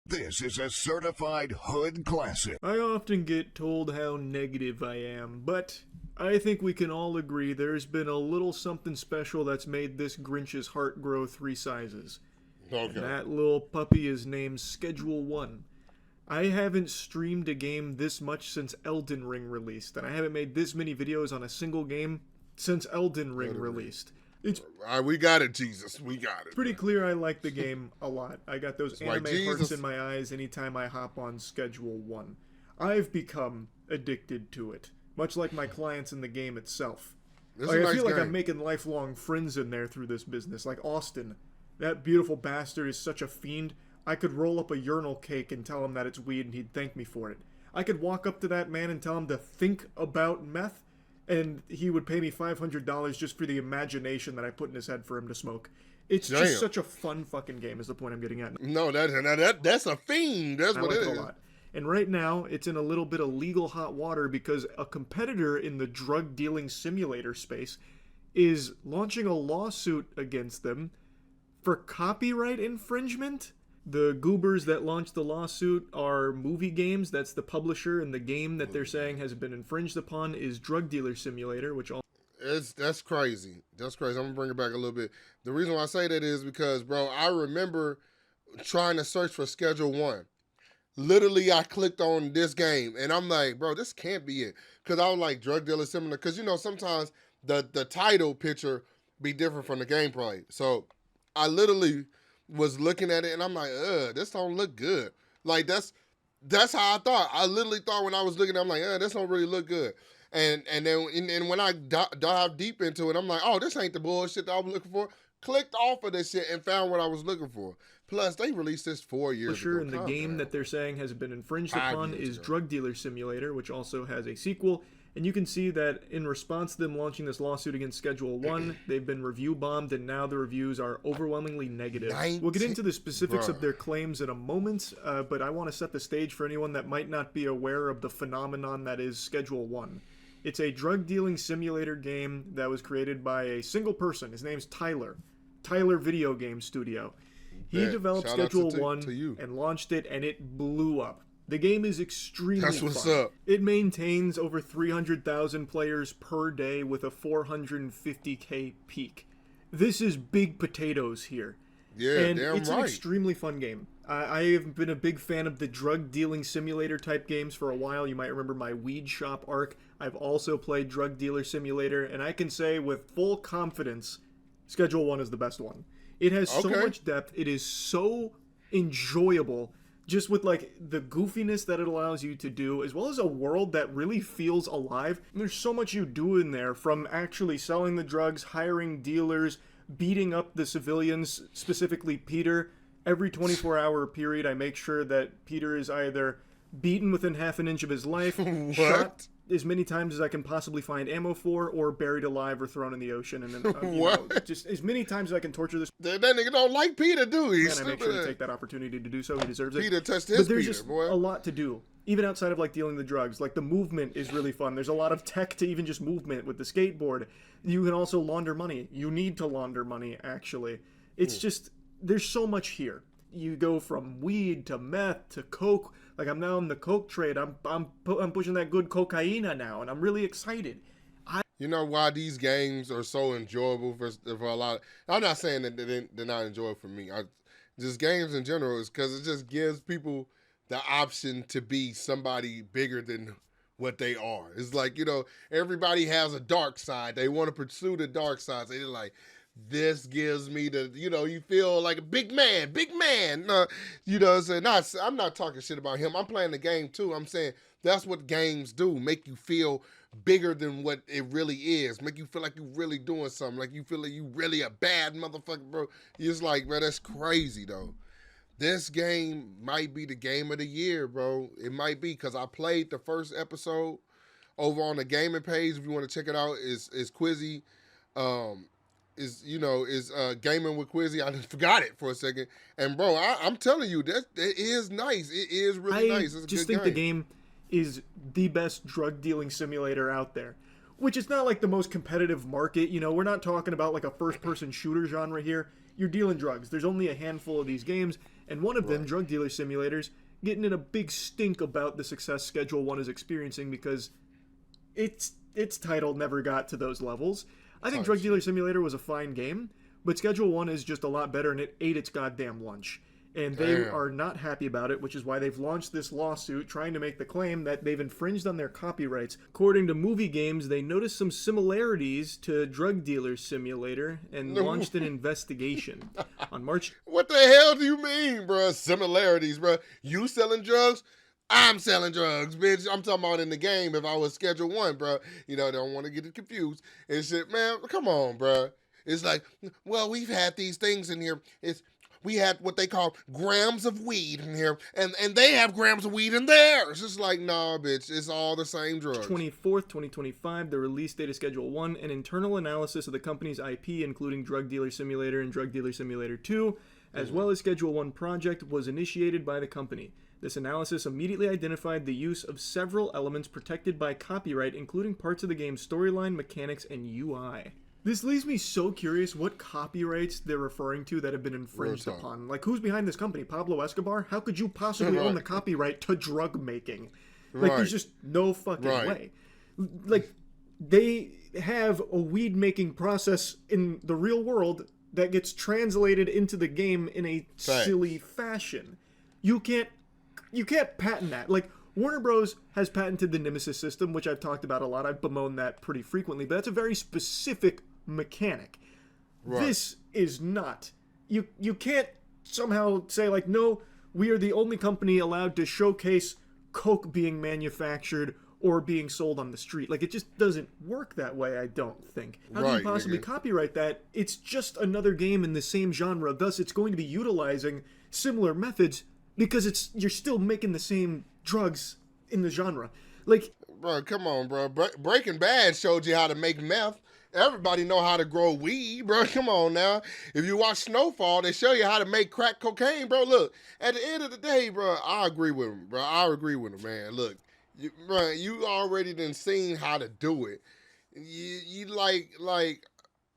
This is a certified hood classic. I often get told how negative I am, but I think we can all agree there's been a little something special that's made this Grinch's heart grow 3 sizes. And Okay. that little puppy is named Schedule 1. I haven't streamed a game this much since Elden Ring released, and I haven't made this many videos on a single game since Elden Ring released. It's All right, we got it, Jesus. We got it. pretty clear I like the game a lot. I got those like anime hearts Jesus. in my eyes anytime I hop on Schedule 1. I've become addicted to it, much like my clients in the game itself. This is Like, a I nice feel like game. I'm making lifelong friends in there through this business, like Austin. That beautiful bastard is such a fiend. I could roll up a urinal cake and tell him that it's weed and he'd thank me for it. I could walk up to that man and tell him to think about meth and he would pay me $500 just for the imagination that I put in his head for him to smoke. It's Damn. just such a fun fucking game is the point I'm getting at. No, that's a fiend. That's I what like it it is. a lot. And right now, it's in a little bit of legal hot water because a competitor in the drug dealing simulator space is launching a lawsuit against them for copyright infringement. The goobers that launched the lawsuit are Movie Games. That's the publisher, and the game that they're saying has been infringed upon is Drug Dealer Simulator, which all. That's crazy. That's crazy. I'm gonna bring it back a little bit. The reason why I say that is because, bro, I remember trying to search for Schedule 1. Literally, I clicked on this game, and I'm like, bro, this can't be it. Because I was like, drug dealer similar. Because, sometimes the title picture be different from the gameplay. So I literally was looking at it, and I'm like, this don't look good. Like, that's how I thought. I literally thought when I was looking, I'm like, this don't really look good. And then when I dive deep into it, I'm like, oh, this ain't the bullshit that I was looking for. Clicked off of this shit and found what I was looking for. Plus, they released this 4 years Publisher ago. and the Calm game down. that they're saying has been infringed 5 upon years is ago. Drug Dealer Simulator, which also has a sequel. And you can see that in response to them launching this lawsuit against Schedule 1, they've been review bombed, and now the reviews are overwhelmingly negative. We'll get into the specifics of their claims in a moment, but I want to set the stage for anyone that might not be aware of the phenomenon that is Schedule 1. It's a drug dealing simulator game that was created by a single person. His name's Tyler. Tyler Video Game Studio. He Bet. developed Shout out Schedule to 1 you. and launched it, and it blew up. The game is extremely That's what's fun. up. It maintains over 300,000 players per day with a 450k peak. This is big potatoes here. Yeah, And damn it's an right. extremely fun game. I have been a big fan of the drug dealing simulator type games for a while. You might remember my Weed Shop arc. I've also played Drug Dealer Simulator, and I can say with full confidence, Schedule 1 is the best one. It has so Okay. much depth. It is so enjoyable, just with like the goofiness that it allows you to do, as well as a world that really feels alive. And there's so much you do in there, from actually selling the drugs, hiring dealers, beating up the civilians, specifically Peter. Every 24-hour period, I make sure that Peter is either beaten within half an inch of his life, shot as many times as I can possibly find ammo for, or buried alive or thrown in the ocean. And then, What? just as many times as I can torture this That nigga don't like Peter, do he? man, I make sure to take that opportunity to do so. He deserves it. Peter touched his But there's Peter, just boy. a lot to do, even outside of like dealing the drugs. Like the movement is really fun. There's a lot of tech to even just movement with the skateboard. You can also launder money. You need to launder money, actually. It's just, there's so much here. You go from weed to meth to coke. Like I'm now in the coke trade. I'm pushing that good cocaina now, and I'm really excited. You know why these games are so enjoyable for a lot of, I'm not saying that they're not enjoyable for me. Just games in general is because it just gives people the option to be somebody bigger than what they are. It's like, everybody has a dark side. They want to pursue the dark side. So they're like, this gives me the, you feel like a big man. You know what I'm saying? I'm not talking shit about him. I'm playing the game too. I'm saying that's what games do. Make you feel bigger than what it really is. Make you feel like you're really doing something. Like you feel like you really a bad motherfucker, bro. You're just like, bro, that's crazy though. This game might be the game of the year, bro. It might be because I played the first episode over on the gaming page. If you want to check it out, is Quizzy. Is gaming with Quizzy. I just forgot it for a second. And bro, I'm telling you, that it is nice. It is really nice. It's a just good think the game is the best drug dealing simulator out there. Which is not like the most competitive market. We're not talking about like a first person shooter genre here. You're dealing drugs. There's only a handful of these games, and one of them, Drug Dealer Simulators, getting in a big stink about the success Schedule 1 is experiencing because its title never got to those levels. I think Drug Dealer Simulator was a fine game, but Schedule 1 is just a lot better, and it ate its goddamn lunch. And they are not happy about it, which is why they've launched this lawsuit trying to make the claim that they've infringed on their copyrights. According to Movie Games, they noticed some similarities to Drug Dealer Simulator and launched an investigation. On March... What the hell do you mean, bro? Similarities, bro. You selling drugs? I'm selling drugs, bitch. I'm talking about in the game if I was Schedule 1, bro. You know, don't want to get it confused and shit. Man, come on, bro. It's like, well, we've had these things in here. We had what they call grams of weed in here, and they have grams of weed in there. It's just like, nah, bitch, it's all the same drugs. 24th, 2025, the release date of Schedule 1, an internal analysis of the company's IP, including Drug Dealer Simulator and Drug Dealer Simulator 2, as well as Schedule 1 project, was initiated by the company. This analysis immediately identified the use of several elements protected by copyright, including parts of the game's storyline, mechanics, and UI. This leaves me so curious what copyrights they're referring to that have been infringed upon. Like, who's behind this company? Pablo Escobar? How could you possibly own the copyright to drug making? Like, there's just no fucking way. Like, they have a weed making process in the real world that gets translated into the game in a silly fashion. You can't patent that. Like, Warner Bros. Has patented the Nemesis system, which I've talked about a lot. I've bemoaned that pretty frequently, but that's a very specific mechanic. This is not. You can't somehow say, like, no, we are the only company allowed to showcase coke being manufactured or being sold on the street. Like, it just doesn't work that way, I don't think. How do you possibly copyright that? It's just another game in the same genre, thus it's going to be utilizing similar methods because you're still making the same drugs in the genre. Like, bro, come on, bro. Breaking Bad showed you how to make meth. Everybody know how to grow weed, bro. Come on now. If you watch Snowfall, they show you how to make crack cocaine, bro. Look, at the end of the day, bro, I agree with him, bro. I agree with him, man. Look, you already done seen how to do it. You like,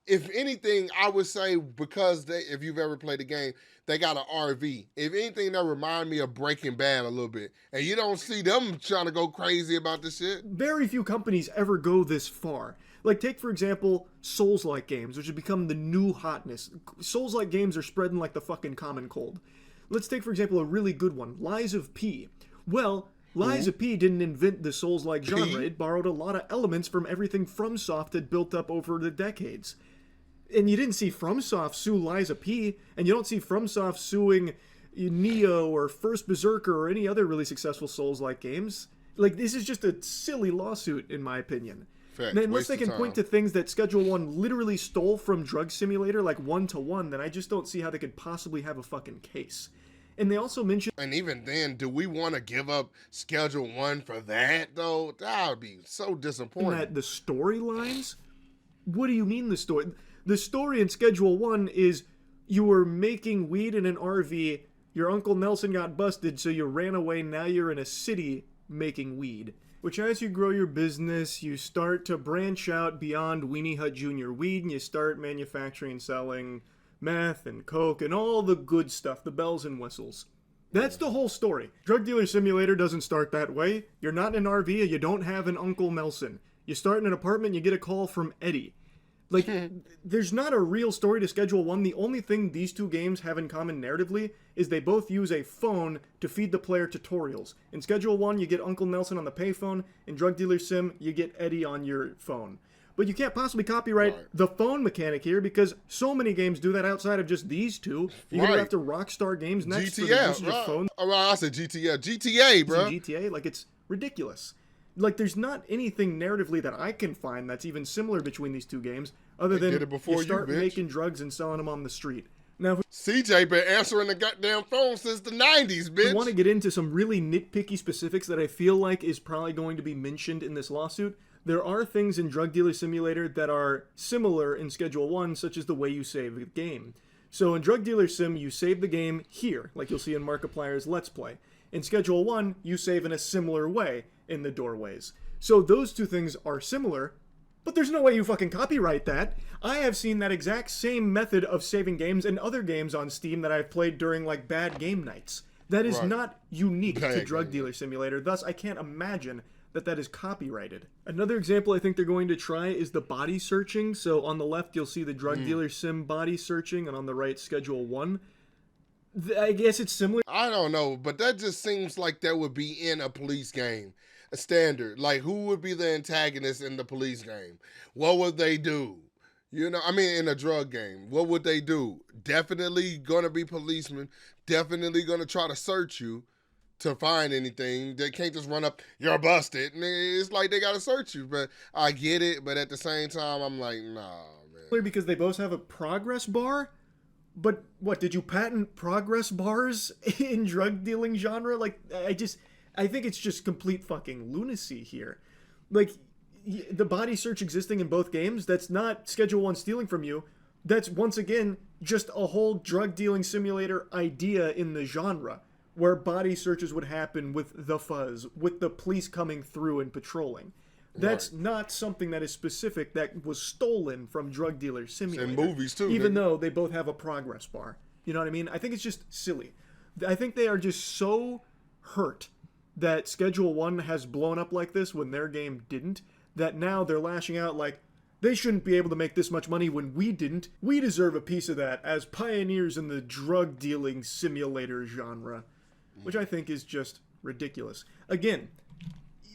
if anything, I would say because if you've ever played the game, they got an RV. If anything, that remind me of Breaking Bad a little bit. And you don't see them trying to go crazy about this shit. Very few companies ever go this far. Like, take, for example, Souls-like games, which have become the new hotness. Souls-like games are spreading like the fucking common cold. Let's take, for example, a really good one, Lies of P. Well, Lies of P didn't invent the Souls-like genre. It borrowed a lot of elements from everything FromSoft had built up over the decades. And you didn't see FromSoft sue Lies of P, and you don't see FromSoft suing Neo or First Berserker or any other really successful Souls-like games. Like, this is just a silly lawsuit, in my opinion. Fact, unless they can point to things that Schedule 1 literally stole from Drug Simulator, like one-to-one, then I just don't see how they could possibly have a fucking case. And they also mentioned... And even then, do we want to give up Schedule 1 for that, though? That would be so disappointing. That the storylines? What do you mean the story? The story in Schedule 1 is you were making weed in an RV, your Uncle Nelson got busted, so you ran away, now you're in a city making weed. Which, as you grow your business, you start to branch out beyond Weenie Hut Jr. weed, and you start manufacturing and selling meth and coke and all the good stuff, the bells and whistles. That's the whole story. Drug Dealer Simulator doesn't start that way. You're not in an RV, you don't have an Uncle Nelson. You start in an apartment, you get a call from Eddie. Like, there's not a real story to Schedule 1. The only thing these two games have in common narratively is they both use a phone to feed the player tutorials. In Schedule 1, you get Uncle Nelson on the payphone. In Drug Dealer Sim, you get Eddie on your phone. But you can't possibly copyright the phone mechanic here because so many games do that outside of just these two. You're going to have to Rockstar Games next for the use of your phone. Oh, I said GTA. GTA, bro. GTA, like, it's ridiculous. Like, there's not anything narratively that I can find that's even similar between these two games, other than you start making drugs and selling them on the street. Now, CJ been answering the goddamn phone since the 90s, bitch. I want to get into some really nitpicky specifics that I feel like is probably going to be mentioned in this lawsuit. There are things in Drug Dealer Simulator that are similar in Schedule 1, such as the way you save the game. So in Drug Dealer Sim, you save the game here, like you'll see in Markiplier's Let's Play. In Schedule 1, you save in a similar way in the doorways. So those two things are similar, But there's no way you fucking copyright that. I have seen that exact same method of saving games in other games on Steam that I've played during like bad game nights. That is not unique to Drug Dealer Simulator. Thus, I can't imagine that that is copyrighted. Another example I think they're going to try is the body searching. So on the left, you'll see the Drug Dealer Sim body searching, and on the right, Schedule 1. I guess it's similar. I don't know, but that just seems like that would be in a police game. A standard. Like, who would be the antagonist in the police game? What would they do? You know, I mean, in a drug game, what would they do? Definitely gonna be policemen. Definitely gonna try to search you to find anything. They can't just run up, you're busted. And it's like they gotta search you. But I get it, but at the same time, I'm like, nah, man. Because they both have a progress bar? But what, did you patent progress bars in drug dealing genre? Like, I think it's just complete fucking lunacy here. Like, the body search existing in both games, that's not Schedule 1 stealing from you. That's, once again, just a whole drug dealing simulator idea in the genre, where body searches would happen with the fuzz, with the police coming through and patrolling. That's not something that is specific that was stolen from Drug Dealer Simulator. In movies, too. Even though they both have a progress bar. You know what I mean? I think it's just silly. I think they are just so hurt that Schedule 1 has blown up like this when their game didn't, that now they're lashing out like, they shouldn't be able to make this much money when we didn't. We deserve a piece of that as pioneers in the drug dealing simulator genre. Which I think is just ridiculous. Again,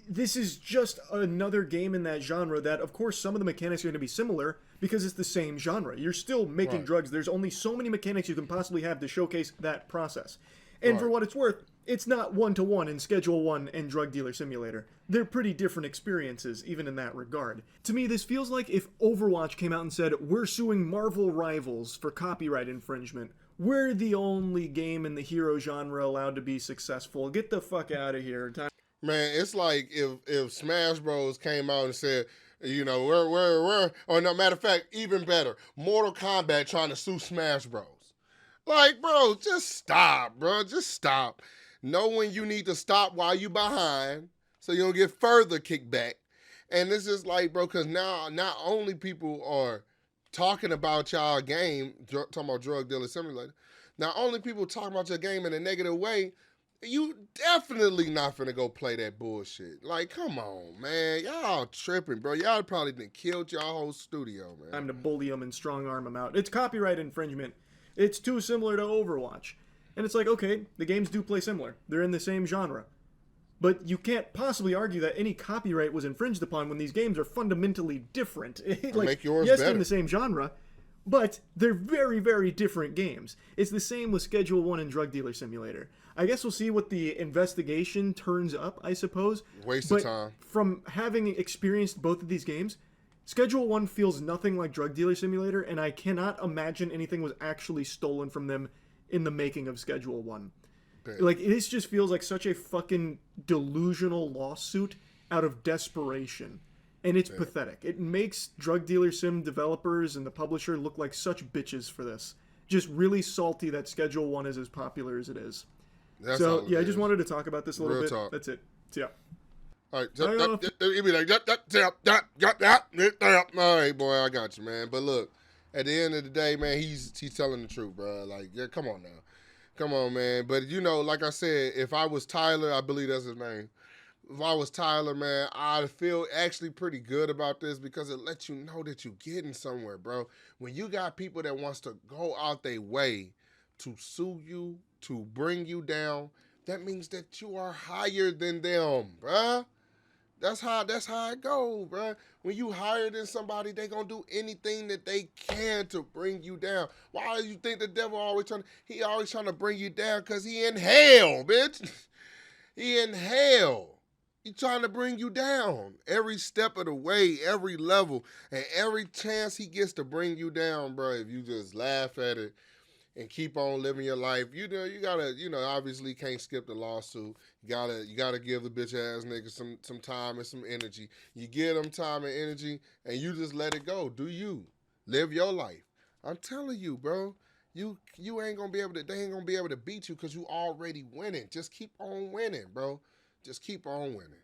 this is just another game in that genre that, of course, some of the mechanics are going to be similar because it's the same genre. You're still making drugs. There's only so many mechanics you can possibly have to showcase that process. And for what it's worth, it's not one-to-one in Schedule 1 and Drug Dealer Simulator. They're pretty different experiences, even in that regard. To me, this feels like if Overwatch came out and said, we're suing Marvel rivals for copyright infringement. We're the only game in the hero genre allowed to be successful. Get the fuck out of here. Man, it's like if Smash Bros came out and said, you know, or no, matter of fact, even better, Mortal Kombat trying to sue Smash Bros. Like, bro, just stop, bro. Just stop. Know when you need to stop while you behind so you don't get further kickback. And it's just like, bro, because now not only people are talking about y'all game, talking about Drug Dealer Simulator, not only people talking about your game in a negative way, you definitely not finna go play that bullshit. Like, come on, man. Y'all tripping, bro. Y'all probably done killed y'all whole studio, man. Time to bully them and strong arm them out. It's copyright infringement. It's too similar to Overwatch. And it's like, okay, the games do play similar. They're in the same genre. But you can't possibly argue that any copyright was infringed upon when these games are fundamentally different. Like, make yours yes, better. they're in the same genre, but they're very, very different games. It's the same with Schedule 1 and Drug Dealer Simulator. I guess we'll see what the investigation turns up, I suppose. Waste of time. From having experienced both of these games, Schedule 1 feels nothing like Drug Dealer Simulator, and I cannot imagine anything was actually stolen from them in the making of Schedule 1. Like, this just feels like such a fucking delusional lawsuit out of desperation. And it's pathetic. It makes Drug Dealer Sim developers and the publisher look like such bitches for this. Just really salty that Schedule 1 is as popular as it is. That's so, yeah, I just wanted to talk about this a little Real bit. talk. That's it. So, yeah. All right, you be like, all right, boy, I got you, man. But look, at the end of the day, man, he's telling the truth, bro. Like, yeah, come on now. Come on, man. But, you know, like I said, if I was Tyler, I believe that's his name. If I was Tyler, man, I'd feel actually pretty good about this because it lets you know that you're getting somewhere, bro. When you got people that wants to go out their way to sue you, to bring you down, that means that you are higher than them, bruh. That's how it go, bruh. When you higher than somebody, they gonna do anything that they can to bring you down. Why do you think the devil always trying to bring you down? Cause he in hell, bitch. He in hell. He trying to bring you down every step of the way, every level, and every chance he gets to bring you down, bro. If you just laugh at it and keep on living your life, you gotta, obviously can't skip the lawsuit. You gotta give the bitch ass nigga some time and some energy. You give them time and energy, and you just let it go. Do you live your life? I'm telling you, bro. You ain't gonna be able to. They ain't gonna be able to beat you because you already winning. Just keep on winning, bro. Just keep on winning.